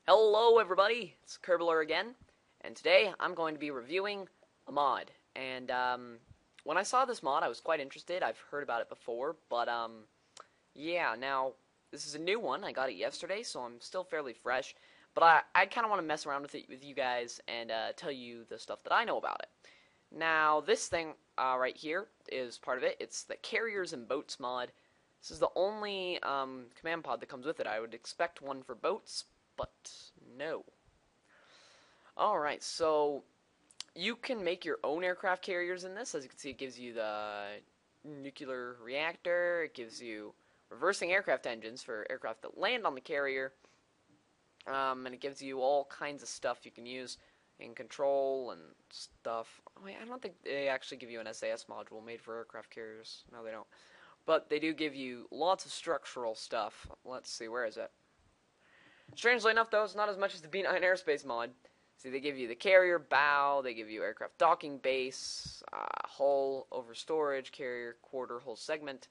Hello everybody, it's Kerbler again, and today I'm going to be reviewing a mod. And when I saw this mod I was quite interested. I've heard about it before, but yeah, now this is a new one. I got it yesterday, so I'm still fairly fresh, but I kind of want to mess around with it with you guys and tell you the stuff that I know about it. Now this thing right here is part of it. It's the Carriers and Boats mod. This is the only command pod that comes with it. I would expect one for boats, but no. Alright, so you can make your own aircraft carriers in this. As you can see, it gives you the nuclear reactor, it gives you reversing aircraft engines for aircraft that land on the carrier, and it gives you all kinds of stuff you can use in control and stuff. Wait, I don't think they actually give you an SAS module made for aircraft carriers. No, they don't. But they do give you lots of structural stuff. Let's see, where is it? Strangely enough, though, it's not as much as the B9 Aerospace mod. See, they give you the carrier bow, they give you aircraft docking base, hull, over storage, carrier, quarter, hull segment,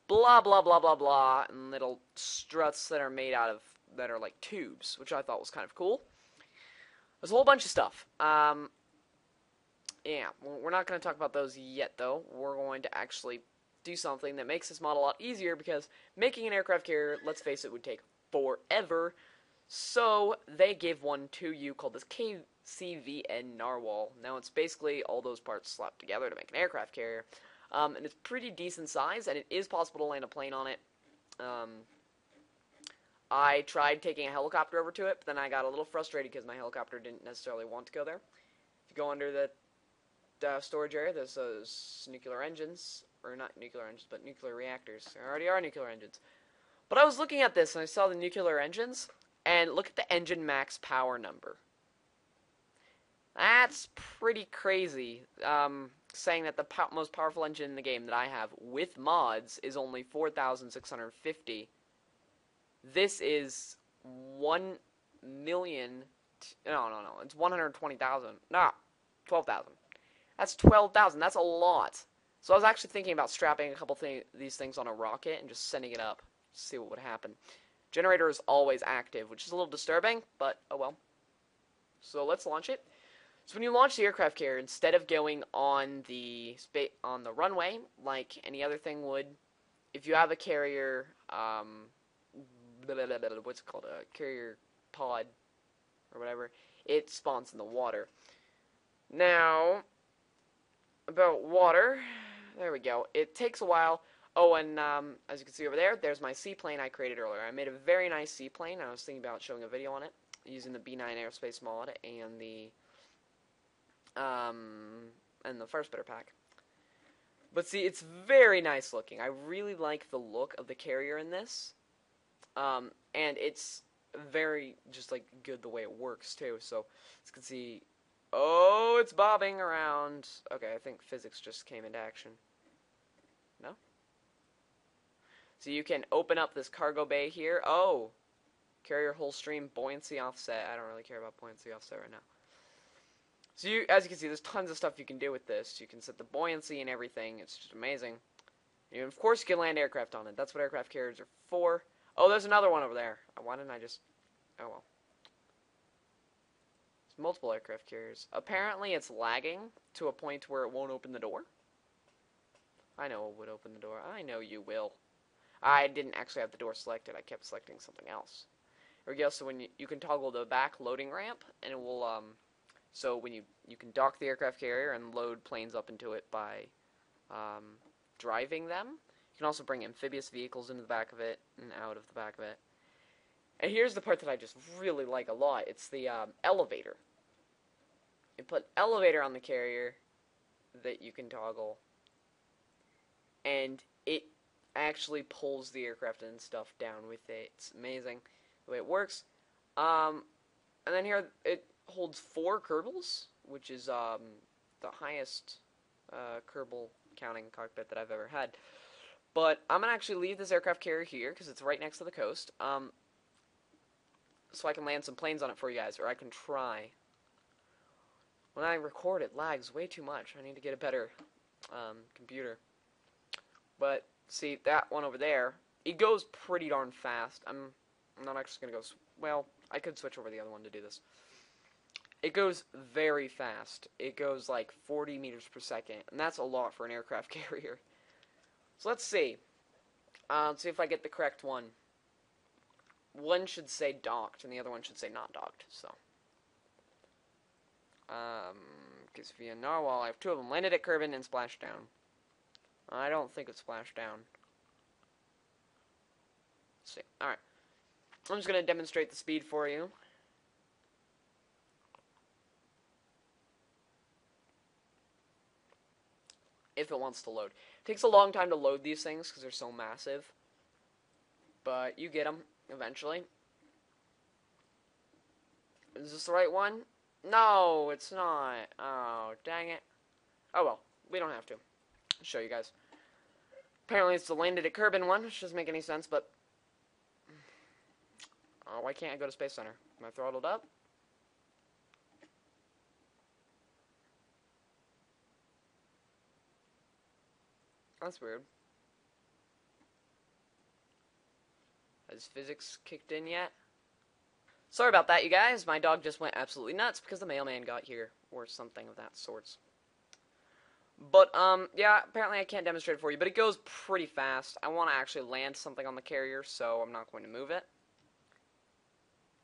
blah, blah, blah, blah, blah, and little struts that are made out of, that are like tubes, which I thought was kind of cool. There's a whole bunch of stuff. Yeah, we're not going to talk about those yet, though. We're going to actually do something that makes this mod a lot easier, because making an aircraft carrier, let's face it, would take forever. So they give one to you called this KCVN Narwhal. Now it's basically all those parts slapped together to make an aircraft carrier, and it's pretty decent size, and it is possible to land a plane on it. I tried taking a helicopter over to it, but then I got a little frustrated because my helicopter didn't necessarily want to go there. If you go under the storage area, there's those nuclear engines, or not nuclear engines, but nuclear reactors. There already are nuclear engines. But I was looking at this, and I saw the nuclear engines, and look at the engine max power number. That's pretty crazy, saying that the most powerful engine in the game that I have with mods is only 4,650. This is 1 million... No, it's 120,000. No, 12,000. That's 12,000. That's a lot. So I was actually thinking about strapping a couple these things on a rocket and just sending it up to see what would happen. Generator is always active, which is a little disturbing, but oh well. So let's launch it. So when you launch the aircraft carrier, instead of going on the runway like any other thing would, if you have a carrier, what's it called, a carrier pod or whatever, it spawns in the water. Now, about water, there we go. It takes a while. Oh, and as you can see over there, there's my seaplane I created earlier. I made a very nice seaplane. I was thinking about showing a video on it using the B9 Aerospace mod and the Firespitter pack. But see, it's very nice looking. I really like the look of the carrier in this, and it's very just like good the way it works too. So as you can see, oh, it's bobbing around. Okay, I think physics just came into action. No? So you can open up this cargo bay here. Oh, carrier hull stream, buoyancy offset. I don't really care about buoyancy offset right now. So as you can see, there's tons of stuff you can do with this. You can set the buoyancy and everything. It's just amazing. And of course, you can land aircraft on it. That's what aircraft carriers are for. Oh, there's another one over there. Why didn't I just... Oh, well. There's multiple aircraft carriers. Apparently, it's lagging to a point where it won't open the door. I know it would open the door. I know you will. I didn't actually have the door selected. I kept selecting something else. There we go. So when you can toggle the back loading ramp, and it will so when you can dock the aircraft carrier and load planes up into it by driving them. You can also bring amphibious vehicles into the back of it and out of the back of it. And here's the part that I just really like a lot. It's the elevator. You put elevator on the carrier that you can toggle, and it actually pulls the aircraft and stuff down with it. It's amazing the way it works. And then here it holds 4 Kerbals, which is the highest Kerbal counting cockpit that I've ever had. But I'm going to actually leave this aircraft carrier here because it's right next to the coast. So I can land some planes on it for you guys, or I can try. When I record, it lags way too much. I need to get a better computer. But see, that one over there, it goes pretty darn fast. I'm I'm not actually going to go... Well, I could switch over the other one to do this. It goes very fast. It goes like 40 meters per second, and that's a lot for an aircraft carrier. So let's see. Let's see if I get the correct one. One should say docked, and the other one should say not docked, so. Because via narwhal, I have two of them. Landed at Kerbin and splashed down. I don't think it splashed down. Let's see. Alright. I'm just going to demonstrate the speed for you. If it wants to load. It takes a long time to load these things because they're so massive. But you get them eventually. Is this the right one? No, it's not. Oh, dang it. Oh well, we don't have to. I'll show you guys. Apparently it's the landed at Kerbin one, which doesn't make any sense, but... Oh, why can't I go to Space Center? Am I throttled up? That's weird. Has physics kicked in yet? Sorry about that, you guys. My dog just went absolutely nuts because the mailman got here, or something of that sorts. But, yeah, apparently I can't demonstrate it for you, but it goes pretty fast. I want to actually land something on the carrier, so I'm not going to move it.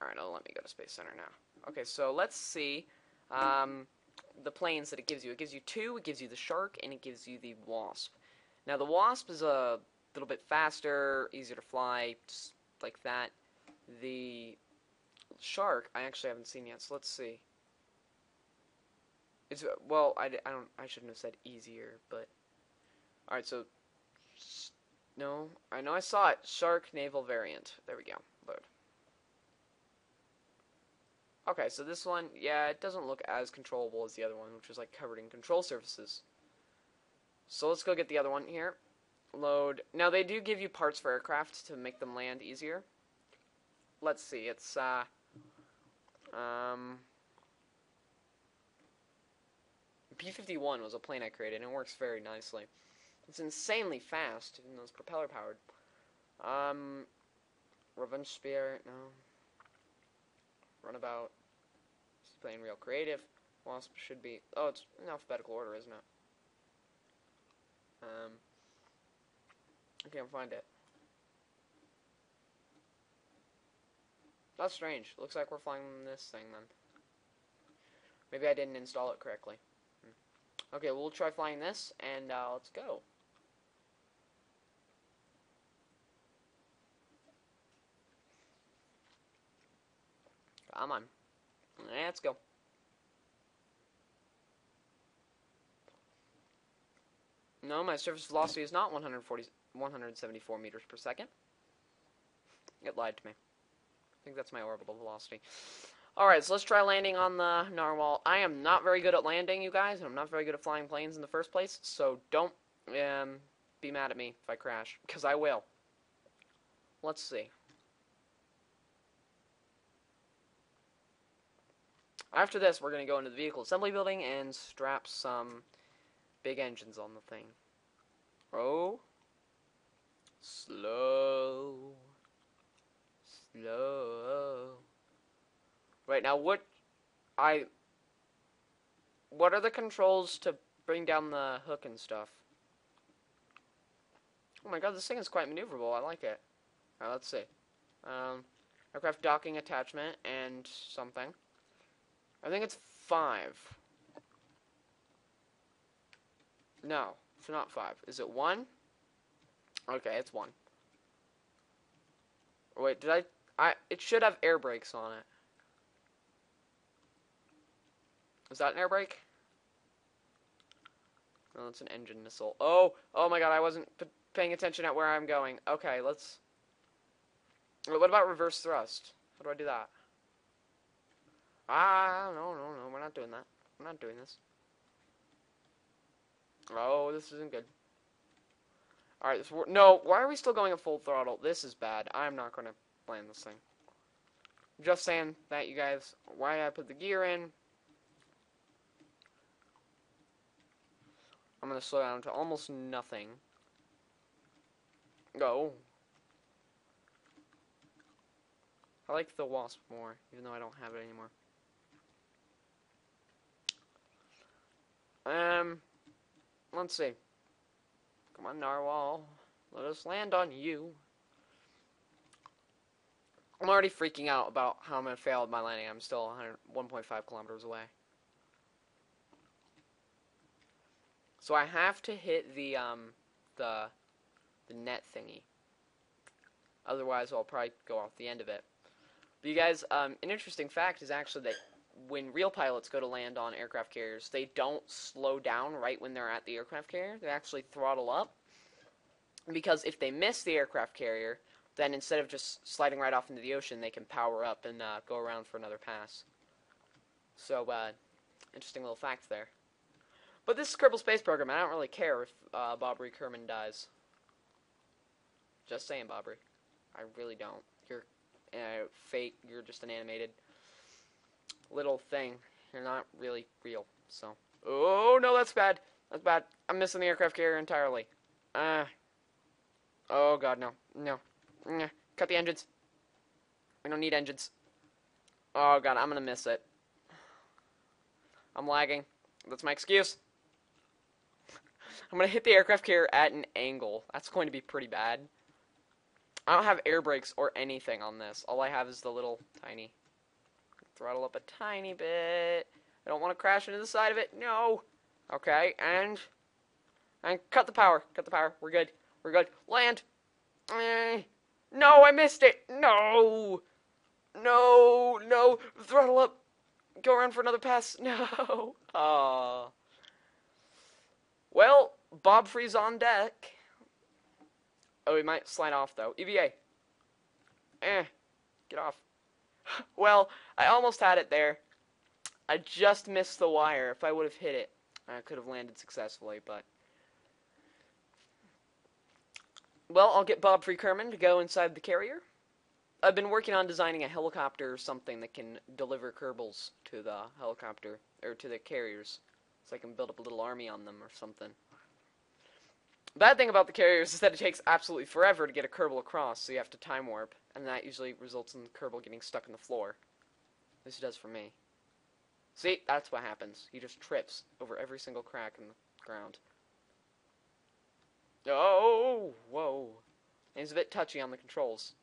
Alright, now let me go to Space Center now. Okay, so let's see the planes that it gives you. It gives you two, it gives you the Shark, and it gives you the Wasp. Now, the Wasp is a little bit faster, easier to fly, just like that. The Shark, I actually haven't seen yet, so let's see. It's, well, I shouldn't have said easier, but... Alright, so... No, I know I saw it. Shark Naval variant. There we go. Load. Okay, so this one, yeah, it doesn't look as controllable as the other one, which was like covered in control surfaces. So let's go get the other one here. Load. Now, they do give you parts for aircraft to make them land easier. Let's see, it's, P-51 was a plane I created, and it works very nicely. It's insanely fast, even though it's propeller-powered. Revenge Spear, no. Runabout. It's playing real creative. Wasp should be... Oh, it's in alphabetical order, isn't it? I can't find it. That's strange. Looks like we're flying this thing, then. Maybe I didn't install it correctly. Okay, we'll try flying this, and let's go. Come on. Let's go. No, my surface velocity is not 174 meters per second. It lied to me. I think that's my orbital velocity. Alright, so let's try landing on the narwhal. I am not very good at landing, you guys, and I'm not very good at flying planes in the first place, so don't be mad at me if I crash, because I will. Let's see. After this, we're going to go into the vehicle assembly building and strap some big engines on the thing. Oh. Slow. Slow. Right, now what are the controls to bring down the hook and stuff? Oh my god, this thing is quite maneuverable. I like it. Alright, let's see. Aircraft docking attachment and something. I think it's 5. No, it's not 5. Is it 1? Okay, it's 1. Wait, did it should have air brakes on it. Is that an air brake? No, it's an engine missile. Oh my god, I wasn't paying attention at where I'm going. Okay, let's... What about reverse thrust? How do I do that? No, we're not doing that. We're not doing this. Oh, this isn't good. Alright, no, why are we still going at full throttle? This is bad. I'm not going to land this thing. Just saying that, you guys. Why I put the gear in. I'm going to slow down to almost nothing. Go. I like the Wasp more, even though I don't have it anymore. Let's see. Come on, Narwhal. Let us land on you. I'm already freaking out about how I'm going to fail at my landing. I'm still 1.5 kilometers away. So I have to hit the net thingy. Otherwise, I'll probably go off the end of it. But you guys, an interesting fact is actually that when real pilots go to land on aircraft carriers, they don't slow down right when they're at the aircraft carrier. They actually throttle up. Because if they miss the aircraft carrier, then instead of just sliding right off into the ocean, they can power up and go around for another pass. So, interesting little fact there. But this is Kerbal Space Program, and I don't really care if Bobbery Kerman dies. Just saying, Bobbery. I really don't. You're fake. You're just an animated little thing. You're not really real. So, oh no, that's bad. That's bad. I'm missing the aircraft carrier entirely. Oh god, no. No. Cut the engines. We don't need engines. Oh god, I'm gonna miss it. I'm lagging. That's my excuse. I'm gonna hit the aircraft carrier at an angle. That's going to be pretty bad. I don't have air brakes or anything on this. All I have is the little tiny... Throttle up a tiny bit. I don't want to crash into the side of it. No. Okay, and cut the power. Cut the power. We're good. We're good. Land. No, I missed it. No. No. No. Throttle up. Go around for another pass. No. Aww. Well, Bob Free's on deck. Oh, he might slide off, though. EVA. Get off. Well, I almost had it there. I just missed the wire. If I would have hit it, I could have landed successfully, but... Well, I'll get Bob Free Kerman to go inside the carrier. I've been working on designing a helicopter or something that can deliver Kerbals to the helicopter, or to the carriers, so I can build up a little army on them or something. Bad thing about the carriers is that it takes absolutely forever to get a Kerbal across, so you have to time warp, and that usually results in the Kerbal getting stuck in the floor. At least it does for me. See, that's what happens. He just trips over every single crack in the ground. Oh, whoa. And he's a bit touchy on the controls.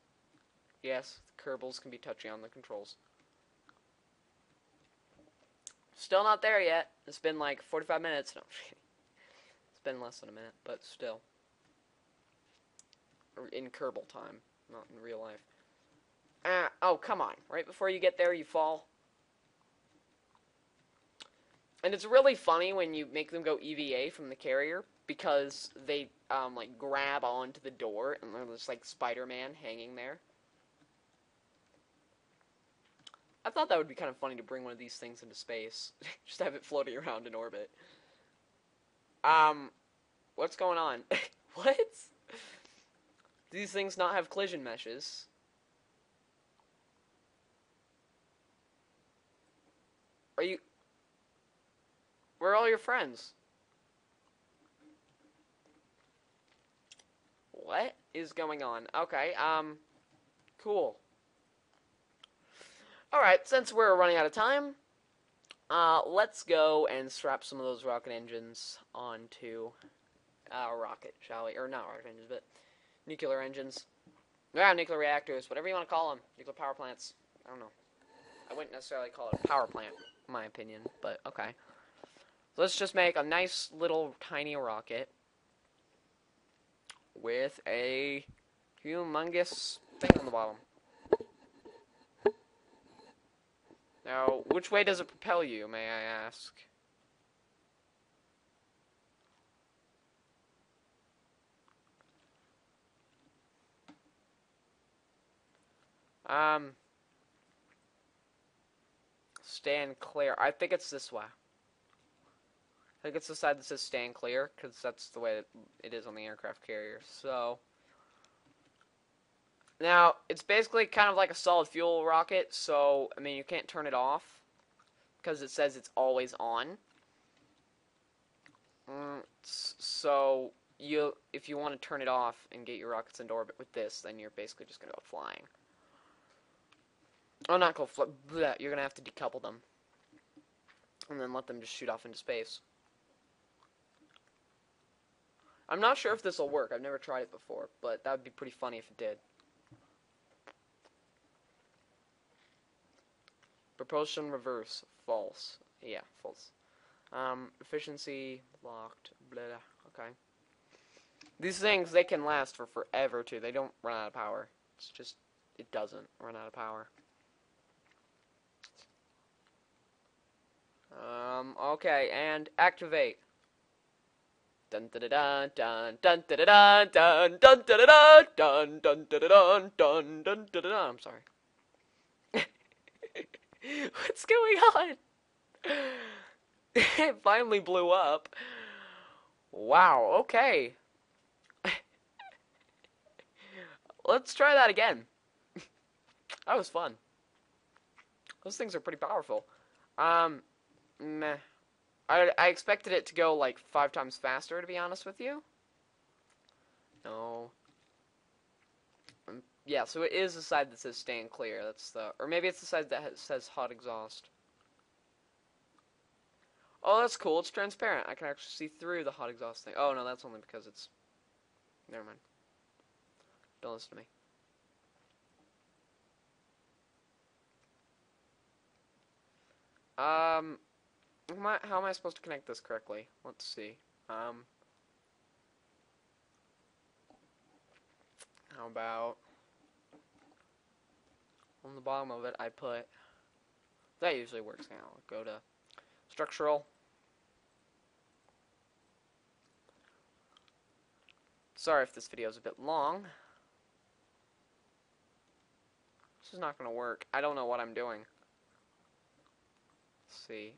Yes, the Kerbals can be touchy on the controls. Still not there yet. It's been like 45 minutes. No, it's been less than a minute, but still. In Kerbal time, not in real life. Oh, come on. Right before you get there, you fall. And it's really funny when you make them go EVA from the carrier, because they, like, grab onto the door, and they're just like Spider-Man hanging there. I thought that would be kind of funny to bring one of these things into space. Just have it floating around in orbit. What's going on? What? Do these things not have collision meshes? Are you... Where are all your friends? What is going on? Okay, cool. Alright, since we're running out of time, let's go and strap some of those rocket engines onto our rocket, shall we? Or not rocket engines, but nuclear engines. Yeah, nuclear reactors, whatever you want to call them. Nuclear power plants. I don't know. I wouldn't necessarily call it a power plant, in my opinion, but okay. So let's just make a nice little tiny rocket with a humongous thing on the bottom. Now, which way does it propel you, may I ask? Stand clear. I think it's this way. I think it's the side that says stand clear, because that's the way it is on the aircraft carrier. So, now, it's basically kind of like a solid fuel rocket, so, I mean, you can't turn it off, because it says it's always on. So, if you want to turn it off and get your rockets into orbit with this, then you're basically just going to go flying. Oh, not cold flip. Bleh, you're gonna have to decouple them. And then let them just shoot off into space. I'm not sure if this will work. I've never tried it before, but that would be pretty funny if it did. Propulsion reverse. False. Yeah, false. Efficiency locked. Blah. Okay. These things, they can last for forever, too. They don't run out of power. It's just, it doesn't run out of power. Okay, and activate. Dun dun dun dun dun dun dun dun dun dun dun dun dun dun dun dun dun. I'm sorry. What's going on? It finally blew up. Wow, okay. Let's try that again. That was fun. Those things are pretty powerful. Meh. I expected it to go like 5 times faster, to be honest with you. No. Yeah, so it is the side that says stand clear. That's the, or maybe it's the side that says hot exhaust. Oh, that's cool. It's transparent. I can actually see through the hot exhaust thing. Oh, no, that's only because it's... Never mind. Don't listen to me. How am I supposed to connect this correctly? Let's see. How about... On the bottom of it, I put... That usually works now. Go to structural. Sorry if this video is a bit long. This is not going to work. I don't know what I'm doing. Let's see.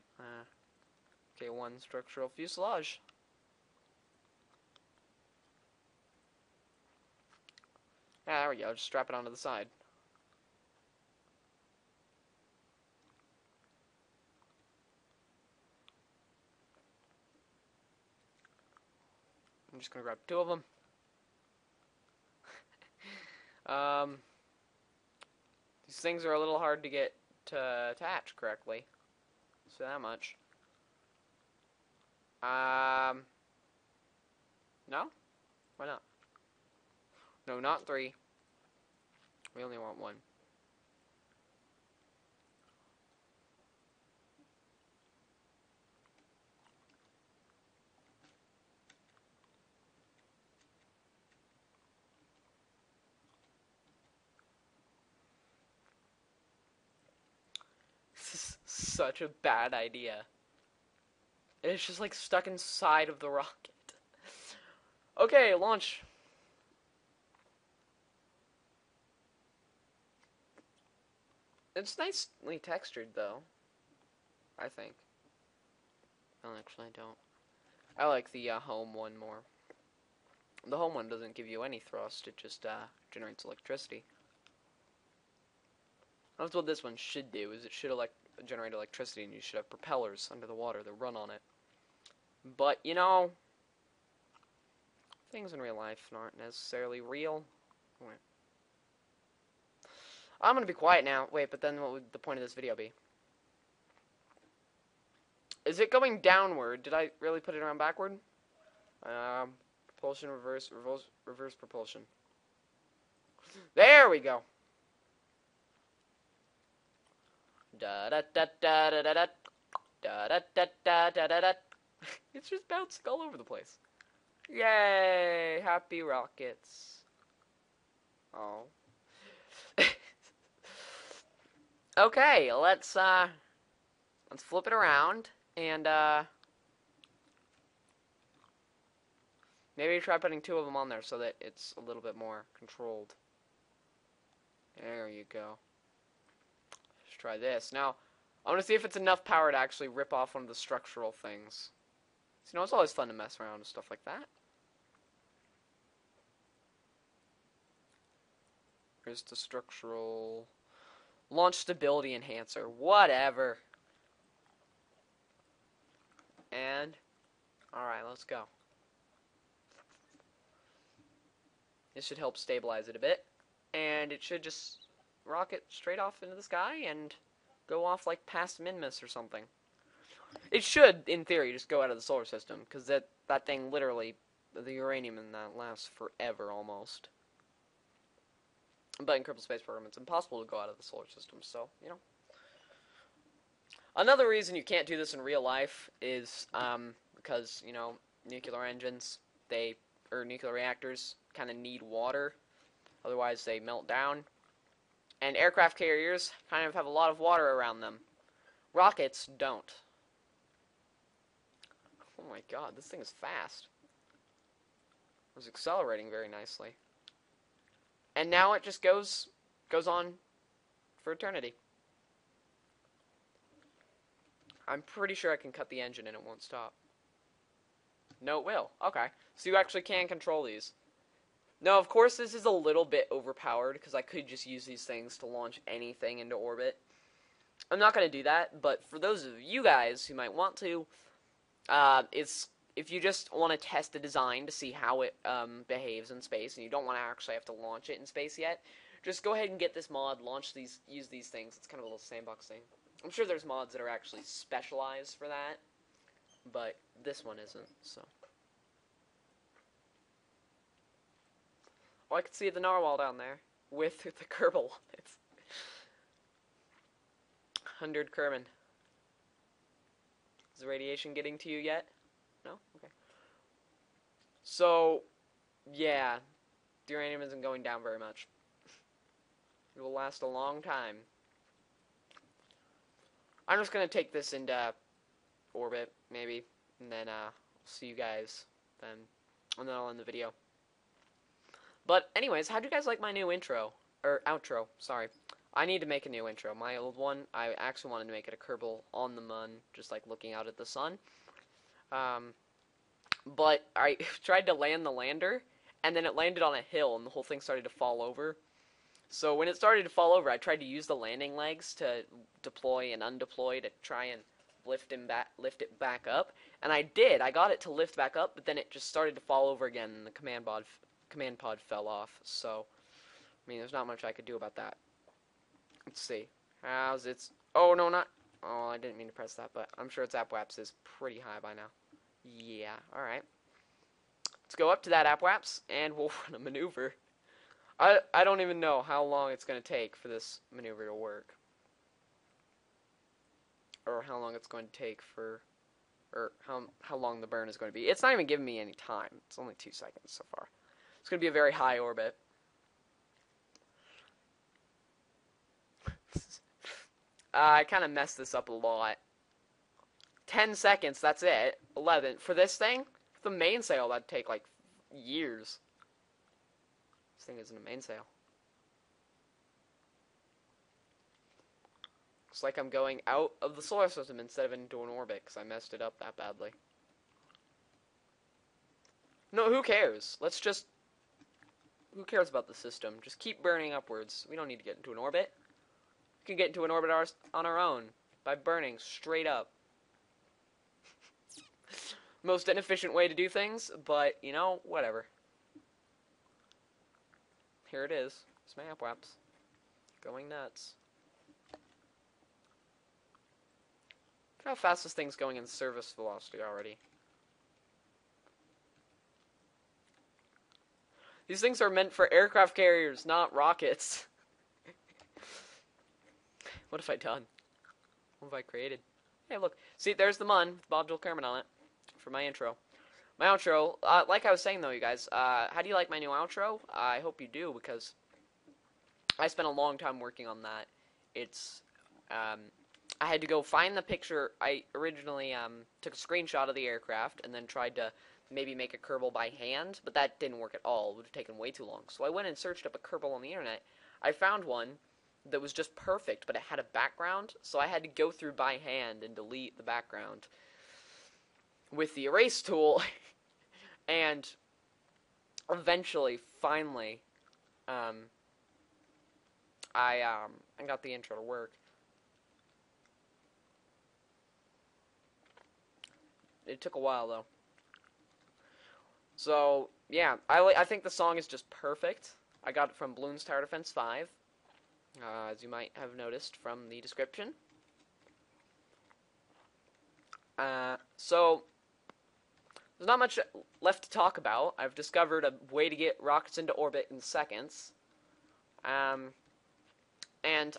Okay, 1 structural fuselage. Ah, there we go. Just strap it onto the side. I'm just going to grab 2 of them. These things are a little hard to get to attach correctly. So that much. No? Why not? No, not 3. We only want 1. This is such a bad idea. It's just like stuck inside of the rocket. Okay, launch. It's nicely textured though, I think. Well, actually I don't. I like the H.O.M.E one more. The H.O.M.E one doesn't give you any thrust, it just generates electricity. That's what this one should do, is it should generate electricity, and you should have propellers under the water that run on it. But, you know, things in real life aren't necessarily real. Wait. I'm gonna be quiet now. Wait, but then what would the point of this video be? Is it going downward? Did I really put it around backward? Propulsion, reverse propulsion. There we go. Da da da da da da da da da da da da da. It's just bouncing all over the place. Yay! Happy rockets. Oh. Okay, let's flip it around and maybe try putting 2 of them on there so that it's a little bit more controlled. There you go. Let's try this. Now, I want to see if it's enough power to actually rip off one of the structural things. So, you know, it's always fun to mess around with stuff like that. Here's the structural... Launch stability enhancer. Whatever. And... Alright, let's go. This should help stabilize it a bit. And it should just rocket straight off into the sky and go off like past Minmus or something. It should, in theory, just go out of the solar system, because that thing literally, the uranium in that lasts forever almost. But in Kerbal Space Program, it's impossible to go out of the solar system, so, you know. Another reason you can't do this in real life is because, you know, nuclear engines, or nuclear reactors kind of need water, otherwise they melt down. And aircraft carriers kind of have a lot of water around them. Rockets don't. Oh my god, this thing is fast. It was accelerating very nicely. And now it just goes on for eternity. I'm pretty sure I can cut the engine and it won't stop. No, it will. Okay. So you actually can control these. Now, of course, this is a little bit overpowered, because I could just use these things to launch anything into orbit. I'm not going to do that, but for those of you guys who might want to, if you just want to test the design to see how it behaves in space, and you don't want to actually have to launch it in space yet, just go ahead and get this mod, use these things. It's kind of a little sandbox thing. I'm sure there's mods that are actually specialized for that, but this one isn't, so. Oh, I can see the narwhal down there with the Kerbal. It's 100 Kerman. Is the radiation getting to you yet? No? Okay. So, yeah, the uranium isn't going down very much. It will last a long time. I'm just going to take this into orbit, maybe, and then I'll see you guys then, and then I'll end the video. But anyways, how do you guys like my new intro? Or outro, sorry. I need to make a new intro. My old one, I actually wanted to make it a Kerbal on the Mun, just like looking out at the sun. But I tried to land the lander, and then it landed on a hill, and the whole thing started to fall over. So when it started to fall over, I tried to use the landing legs to deploy and undeploy to try and lift it back up. And I did. I got it to lift back up, but then it just started to fall over again, and the command pod fell off. So, I mean, there's not much I could do about that. Let's see. How's its... Oh, no, not... Oh, I didn't mean to press that, but I'm sure its APWAPS is pretty high by now. Yeah, alright. Let's go up to that APWAPS, and we'll run a maneuver. I don't even know how long it's going to take for this maneuver to work. Or how long it's going to take for... Or how long the burn is going to be. It's not even giving me any time. It's only 2 seconds so far. It's going to be a very high orbit. I kind of messed this up a lot. 10 seconds, that's it. 11. For this thing, the mainsail, that'd take like years. This thing isn't a mainsail. Looks like I'm going out of the solar system instead of into an orbit, because I messed it up that badly. No, who cares? Let's just... Who cares about the system? Just keep burning upwards. We don't need to get into an orbit. We can get into an orbit on our own by burning straight up. Most inefficient way to do things, but, you know, whatever. Here it is. It's my APWAPS. Going nuts. Look how fast this thing's going in service velocity already. These things are meant for aircraft carriers, not rockets. What have I done? What have I created? Hey, look. See, there's the Mun with Bob Joel Kerman on it for my intro. My outro, like I was saying, though, you guys, how do you like my new outro? I hope you do, because I spent a long time working on that. It's, I had to go find the picture. I originally took a screenshot of the aircraft and then tried to maybe make a Kerbal by hand, but that didn't work at all. It would have taken way too long. So I went and searched up a Kerbal on the internet. I found one that was just perfect, but it had a background, so I had to go through by hand and delete the background with the erase tool, and eventually, finally, I got the intro to work. It took a while, though. So, yeah, I think the song is just perfect. I got it from Bloons Tower Defense 5. as you might have noticed from the description. So, there's not much left to talk about. I've discovered a way to get rockets into orbit in seconds. And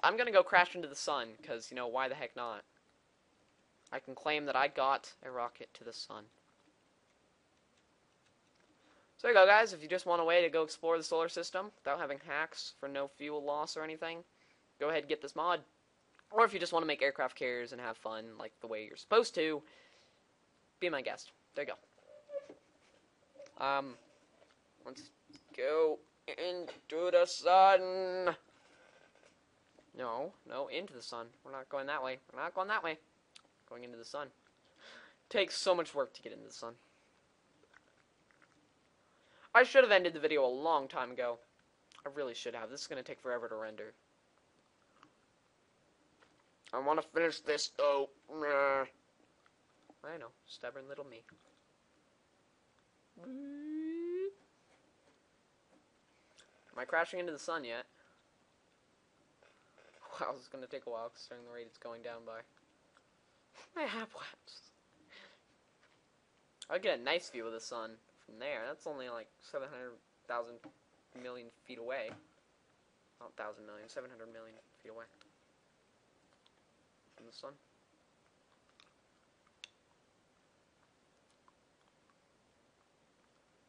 I'm gonna go crash into the sun, because, you know, why the heck not? I can claim that I got a rocket to the sun. So there you go, guys. If you just want a way to go explore the solar system without having hacks for no fuel loss or anything, go ahead and get this mod. Or if you just want to make aircraft carriers and have fun like the way you're supposed to, be my guest. There you go. Let's go into the sun. No, into the sun. We're not going that way. We're not going that way. Going into the sun. Takes so much work to get into the sun. I should have ended the video a long time ago. I really should have. This is going to take forever to render. I want to finish this, though. I know. Stubborn little me. Am I crashing into the sun yet? Wow, this is going to take a while considering the rate it's going down by. I have laps. I'll get a nice view of the sun from there. That's only like 700,000 million feet away. Not 1,000 million, 700 million feet away from the sun.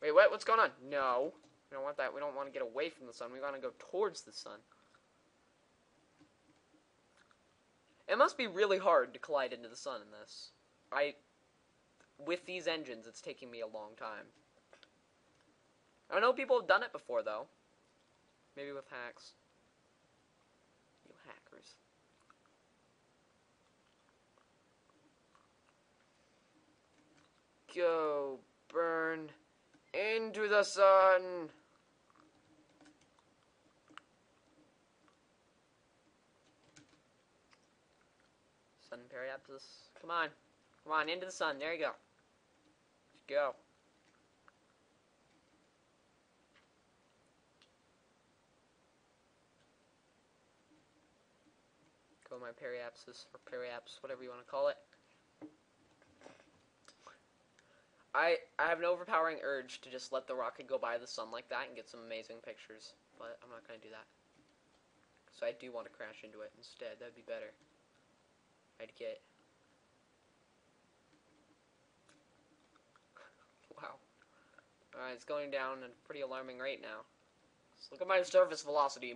Wait, what? What's going on? No. We don't want that. We don't want to get away from the sun. We want to go towards the sun. It must be really hard to collide into the sun in this. With these engines, it's taking me a long time. I know people have done it before, though. Maybe with hacks. You hackers. Go burn into the sun. Sun periapsis. Come on. Come on, into the sun. There you go. Let's go. Go my periapsis, or periaps, whatever you want to call it. I have an overpowering urge to just let the rocket go by the sun like that and get some amazing pictures, but I'm not going to do that. So I do want to crash into it instead. That'd be better. I'd get... Wow. Alright, it's going down at a pretty alarming rate now. Let's look at my surface velocity.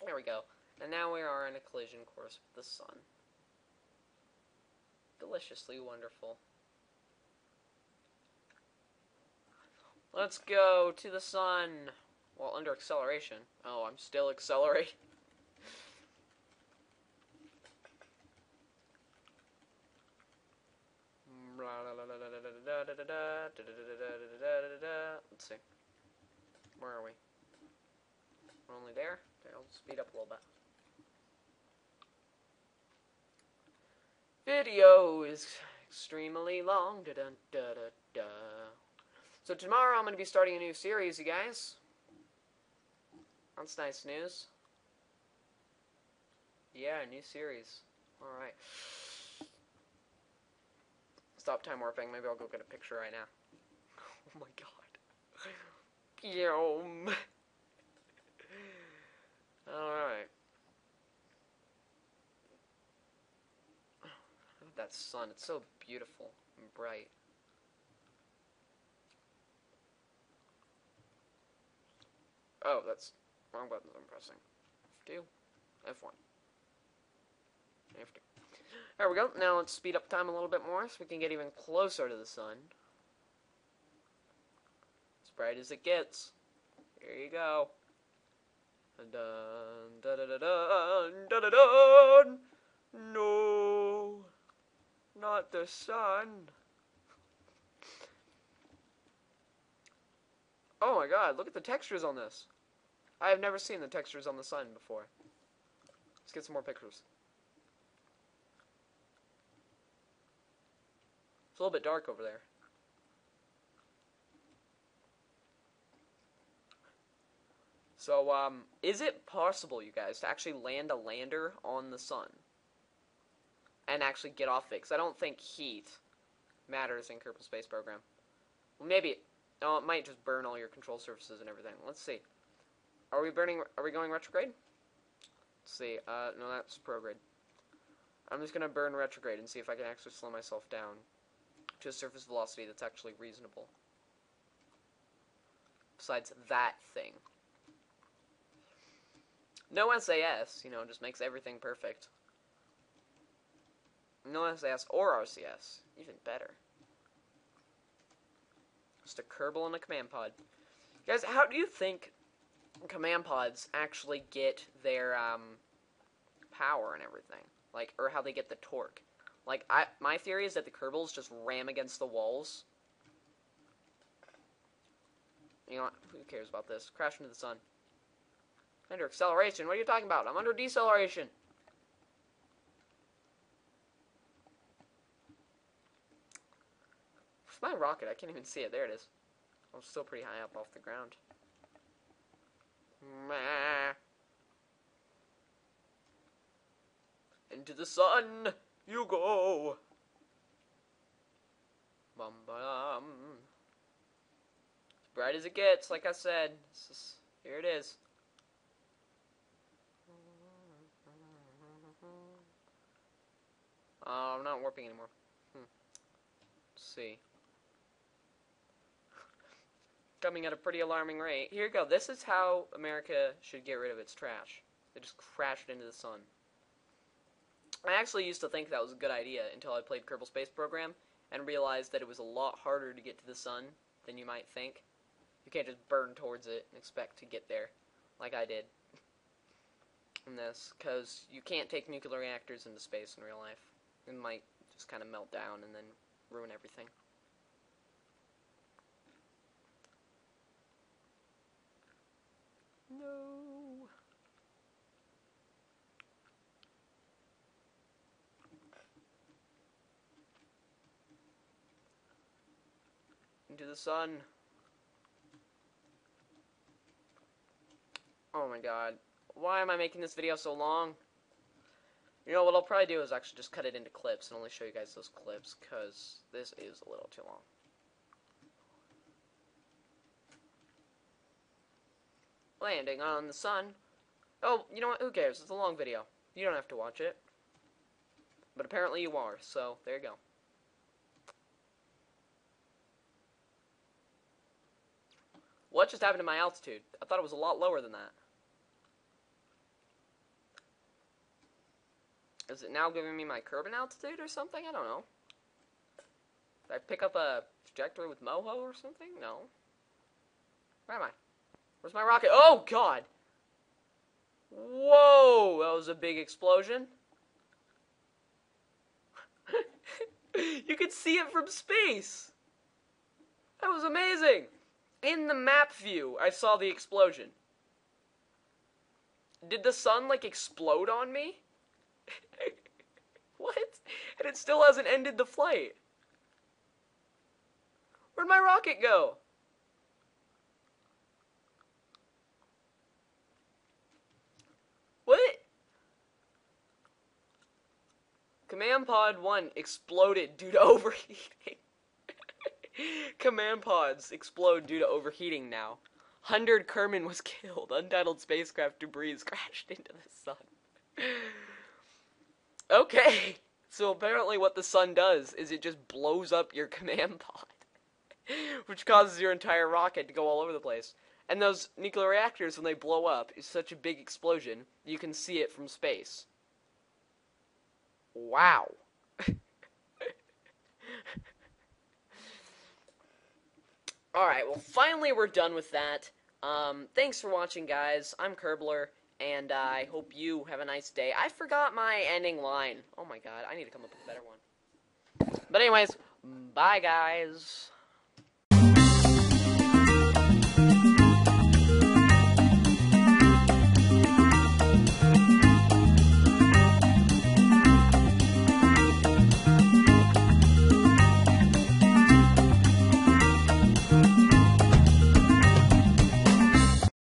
There we go. And now we are in a collision course with the sun. Deliciously wonderful. Let's go to the sun. Well, under acceleration. Oh, I'm still accelerating. Let's see. Where are we? We're only there? Okay, I'll speed up a little bit. Video is extremely long. So tomorrow I'm going to be starting a new series, you guys. That's nice news. Yeah, new series. Alright. Stop time warping. Maybe I'll go get a picture right now. Oh my god. H.O.M.E. Alright. That sun, it's so beautiful and bright. Oh, that's wrong buttons I'm pressing. F2, F1, F2. There we go. Now let's speed up time a little bit more so we can get even closer to the sun. As bright as it gets. Here you go. Dun, dun, dun, dun, dun, dun, dun. No, not the sun. Oh my god, look at the textures on this. I have never seen the textures on the sun before. Let's get some more pictures. It's a little bit dark over there. So, is it possible, you guys, to actually land a lander on the sun? And actually get off it? Because I don't think heat matters in Kerbal Space Program. Well, maybe. No, it might just burn all your control surfaces and everything. Let's see. Are we going retrograde? Let's see. No, that's prograde. I'm just gonna burn retrograde and see if I can actually slow myself down to a surface velocity that's actually reasonable. Besides that thing. No SAS, you know, just makes everything perfect. No SAS or RCS, even better. Just a Kerbal and a command pod. Guys, how do you think command pods actually get their power and everything? Like, or how they get the torque? Like, my theory is that the Kerbals just ram against the walls. You know what? Who cares about this? Crash into the sun. Under acceleration? What are you talking about? I'm under deceleration. It's my rocket. I can't even see it. There it is. I'm still pretty high up off the ground. Into the sun you go. Bum bum. As bright as it gets, like I said. Here it is. Oh, I'm not warping anymore. Let's see. Coming at a pretty alarming rate. Here you go. This is how America should get rid of its trash. They just crashed into the sun. I actually used to think that was a good idea until I played Kerbal Space Program and realized that it was a lot harder to get to the sun than you might think. You can't just burn towards it and expect to get there like I did in this, because you can't take nuclear reactors into space in real life. It might just kind of melt down and then ruin everything. No. Into the sun. Oh my god. Why am I making this video so long? You know, what I'll probably do is actually just cut it into clips and only show you guys those clips, because this is a little too long. Landing on the sun. Oh, you know what? Who cares? It's a long video. You don't have to watch it. But apparently you are, so there you go. What just happened to my altitude? I thought it was a lot lower than that. Is it now giving me my Kerbin altitude or something? I don't know. Did I pick up a trajectory with Moho or something? No. Where am I? Where's my rocket? Oh, God! Whoa! That was a big explosion. You could see it from space! That was amazing! In the map view, I saw the explosion. Did the sun, like, explode on me? What? And it still hasn't ended the flight. Where'd my rocket go? What? Command Pod 1 exploded due to overheating. Command pods explode due to overheating now. 100 Kerman was killed. Untitled spacecraft debris crashed into the sun. Okay. So apparently what the sun does is it just blows up your command pod. Which causes your entire rocket to go all over the place. And those nuclear reactors, when they blow up, is such a big explosion, you can see it from space. Wow. Alright, well, finally we're done with that. Thanks for watching, guys. I'm Kerbler, and I hope you have a nice day. I forgot my ending line. Oh my god, I need to come up with a better one. But anyways, bye, guys.